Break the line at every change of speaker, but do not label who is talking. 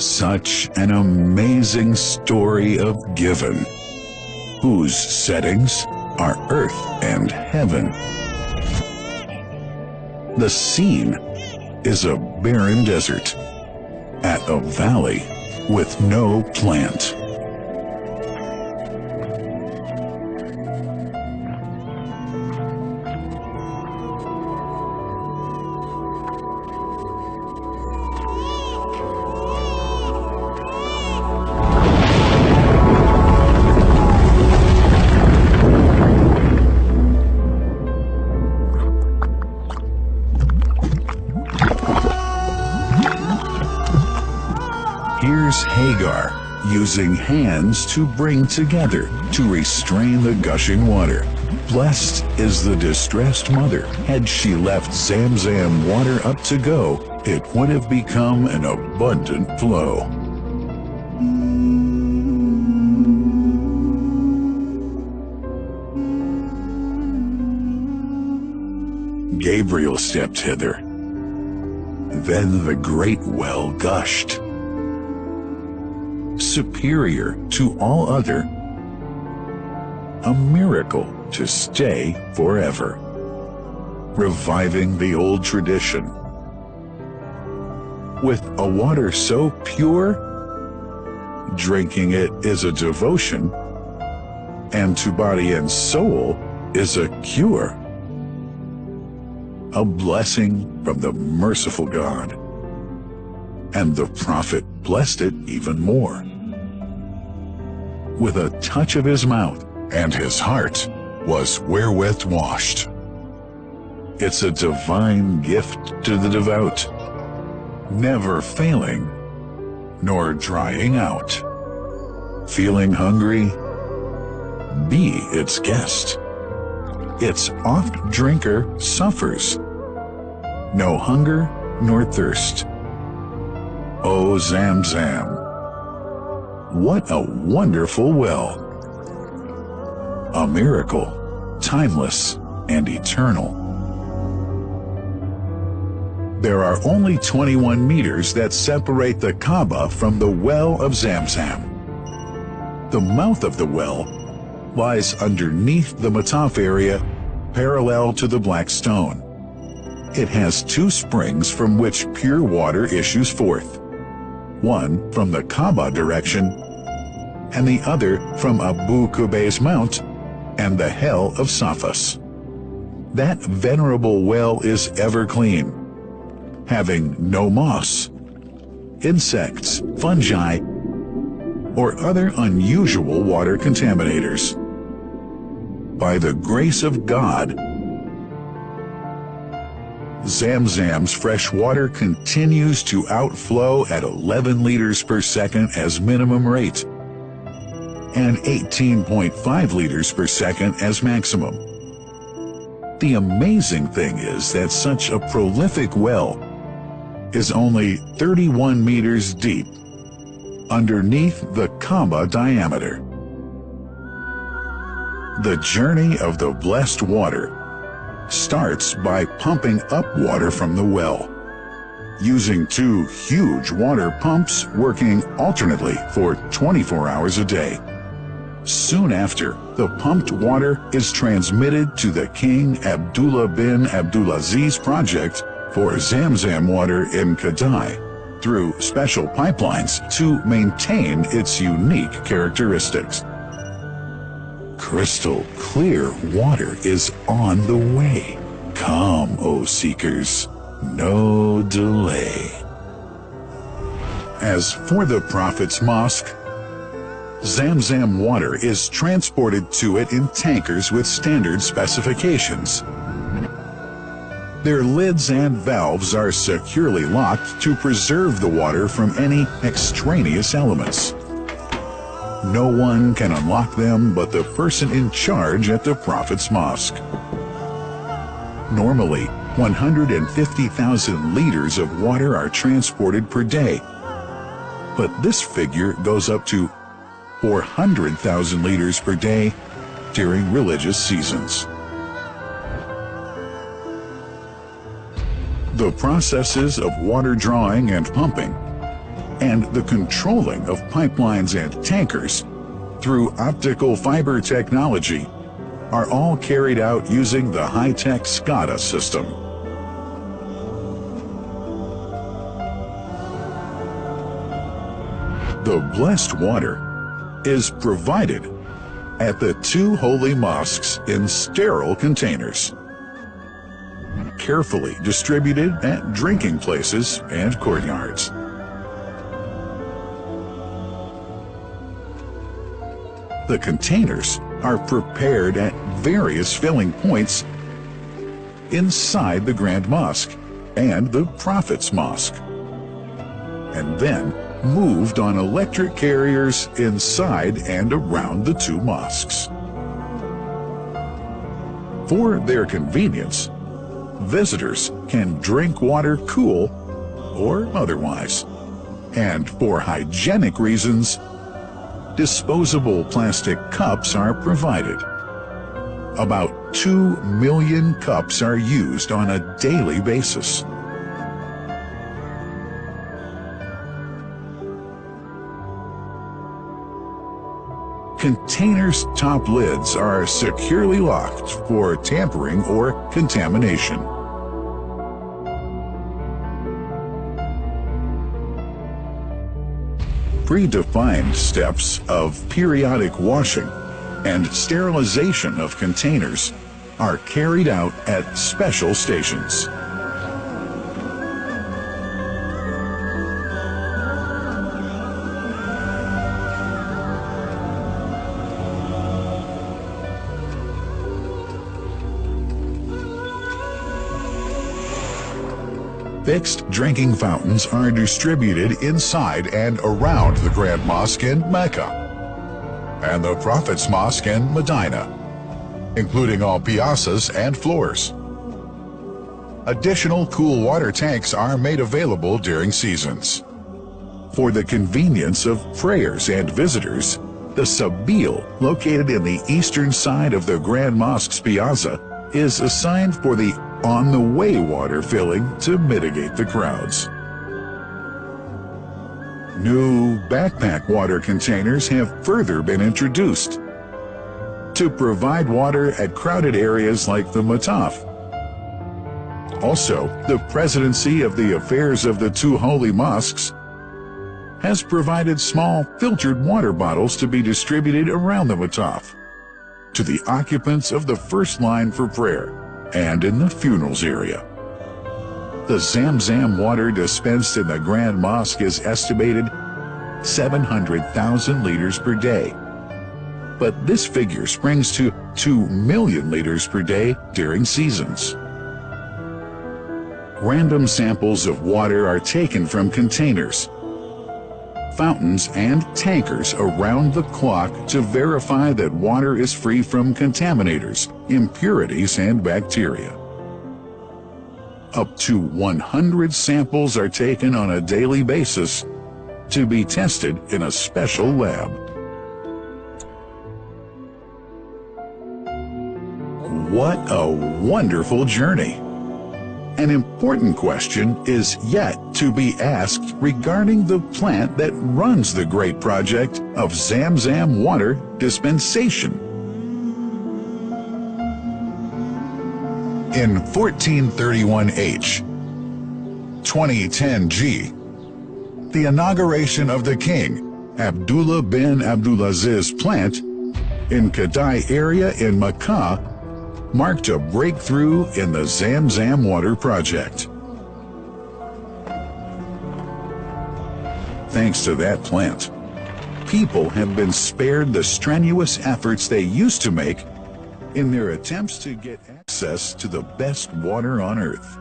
Such an amazing story of giving, whose settings are earth and heaven. The scene is a barren desert at a valley with no plant. Here's Hagar using hands to bring together to restrain the gushing water. Blessed is the distressed mother. Had she left zamzam water up to go, it would have become an abundant flow. Gabriel stepped hither. Then the great well gushed, superior to all other, a miracle to stay forever, reviving the old tradition. With a water so pure, drinking it is a devotion, and to body and soul is a cure, a blessing from the merciful God. And the prophet blessed it even more. With a touch of his mouth, and his heart was wherewith washed. It's a divine gift to the devout, never failing, nor drying out. Feeling hungry? Be its guest. Its oft drinker suffers no hunger nor thirst. O Zamzam, what a wonderful well! A miracle, timeless and eternal. There are only 21 meters that separate the Kaaba from the well of Zamzam. The mouth of the well lies underneath the Mataf area, parallel to the black stone. It has two springs from which pure water issues forth, one from the Kaaba direction, and the other from Abu Qubay's mount and the hell of Safas. That venerable well is ever clean, having no moss, insects, fungi, or other unusual water contaminators. By the grace of God, Zamzam's fresh water continues to outflow at 11 liters per second as minimum rate, and 18.5 liters per second as maximum. The amazing thing is that such a prolific well is only 31 meters deep, underneath the Kaaba diameter. The journey of the blessed water starts by pumping up water from the well, using two huge water pumps working alternately for 24 hours a day. Soon after, the pumped water is transmitted to the King Abdullah bin Abdulaziz project for Zamzam water in Kadai through special pipelines to maintain its unique characteristics. Crystal clear water is on the way. Come, O seekers, no delay. As for the Prophet's mosque, Zamzam water is transported to it in tankers with standard specifications. Their lids and valves are securely locked to preserve the water from any extraneous elements. No one can unlock them but the person in charge at the Prophet's mosque. Normally, 150,000 liters of water are transported per day, but this figure goes up to 400,000 liters per day during religious seasons. The processes of water drawing and pumping and the controlling of pipelines and tankers through optical fiber technology are all carried out using the high-tech SCADA system. The blessed water is provided at the two holy mosques in sterile containers, carefully distributed at drinking places and courtyards. The containers are prepared at various filling points inside the Grand Mosque and the Prophet's Mosque, and then moved on electric carriers inside and around the two mosques. For their convenience, visitors can drink water cool or otherwise, and for hygienic reasons, disposable plastic cups are provided. About 2 million cups are used on a daily basis. Containers' top lids are securely locked for tampering or contamination. Predefined steps of periodic washing and sterilization of containers are carried out at special stations. Fixed drinking fountains are distributed inside and around the Grand Mosque in Mecca and the Prophet's Mosque in Medina, including all piazzas and floors. Additional cool water tanks are made available during seasons. For the convenience of prayers and visitors, the Sabil, located in the eastern side of the Grand Mosque's piazza, is assigned for the on-the-way water filling to mitigate the crowds. New backpack water containers have further been introduced to provide water at crowded areas like the Mataf. Also, the Presidency of the Affairs of the Two Holy Mosques has provided small filtered water bottles to be distributed around the Mataf to the occupants of the first line for prayer and in the funerals area. The zamzam water dispensed in the Grand Mosque is estimated 700,000 liters per day, but this figure springs to 2 million liters per day during seasons. Random samples of water are taken from containers, fountains, and tankers around the clock to verify that water is free from contaminators, impurities, and bacteria. Up to 100 samples are taken on a daily basis to be tested in a special lab. What a wonderful journey! An important question is yet to be asked regarding the plant that runs the great project of zamzam water dispensation. In 1431H, 2010G, the inauguration of the king, Abdullah bin Abdulaziz plant in Kadai area in Makkah marked a breakthrough in the zamzam water project. Thanks to that plant, people have been spared the strenuous efforts they used to make in their attempts to get access to the best water on earth.